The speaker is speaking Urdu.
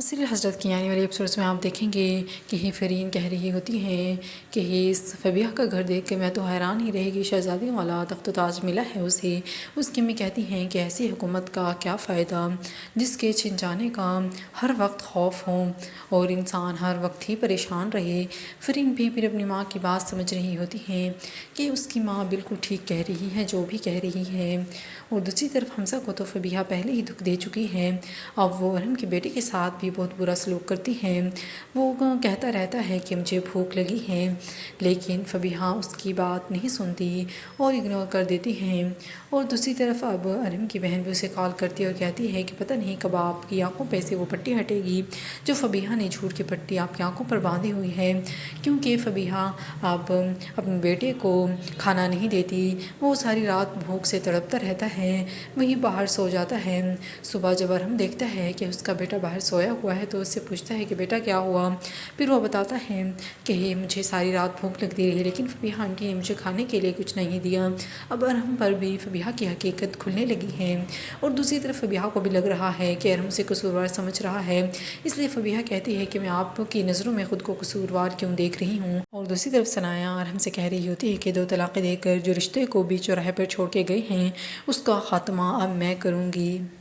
سیریل حضرت کی آنے والی ایپیسوڈس میں آپ دیکھیں گے کہ ہی فرین کہہ رہی ہوتی ہیں کہ اس فبیہہ کا گھر دیکھ کے میں تو حیران ہی رہے گی، شہزادیوں والا تخت و تاج ملا ہے اسے۔ اس کی امی کہتی ہیں کہ ایسی حکومت کا کیا فائدہ جس کے چھن جانے کا ہر وقت خوف ہو اور انسان ہر وقت ہی پریشان رہے۔ فرین بھی پھر اپنی ماں کی بات سمجھ رہی ہوتی ہیں کہ اس کی ماں بالکل ٹھیک کہہ رہی ہے جو بھی کہہ رہی ہے، اور دوسری طرف حمزہ کو تو فبیہہ پہلے ہی دکھ دے چکی ہے۔ اب وہ ارحم کے بیٹے کے ساتھ بھی بہت برا سلوک کرتی ہے۔ وہ کہتا رہتا ہے کہ مجھے بھوک لگی ہے، لیکن فبیہہ اس کی بات نہیں سنتی اور اگنور کر دیتی ہیں۔ اور دوسری طرف اب ارحم کی بہن بھی اسے کال کرتی ہے اور کہتی ہے کہ پتہ نہیں کب آپ کی آنکھوں پہ سے وہ پٹی ہٹے گی جو فبیہہ نے جھوٹ کی پٹی آپ کی آنکھوں پر باندھی ہوئی ہے، کیونکہ فبیہہ اب اپنے بیٹے کو کھانا نہیں دیتی۔ وہ ساری رات بھوک سے تڑپتا رہتا ہے، وہیں باہر سو جاتا ہے۔ صبح جب ارحم دیکھتا ہے کہ اس کا بیٹا باہر سویا ہوا ہے تو اس سے پوچھتا ہے کہ بیٹا کیا ہوا؟ پھر وہ بتاتا ہے کہ مجھے ساری رات بھوک لگتی رہی لیکن فبیہہ آنٹی نے مجھے کھانے کے لیے کچھ نہیں دیا۔ اب ارحم پر بھی فبیہہ کی حقیقت کھلنے لگی ہے، اور دوسری طرف فبیہہ کو بھی لگ رہا ہے کہ ارحم سے قصوروار سمجھ رہا ہے، اس لیے فبیہہ کہتی ہے کہ میں آپ کی نظروں میں خود کو قصوروار کیوں دیکھ رہی ہوں۔ اور دوسری طرف ثنایا ارحم سے کہہ رہی ہوتی ہے کہ 2 طلاقیں دے کر جو رشتے کو بھی چوراہے پر چھوڑ کے گئے ہیں اس کا خاتمہ اب میں کروں گی۔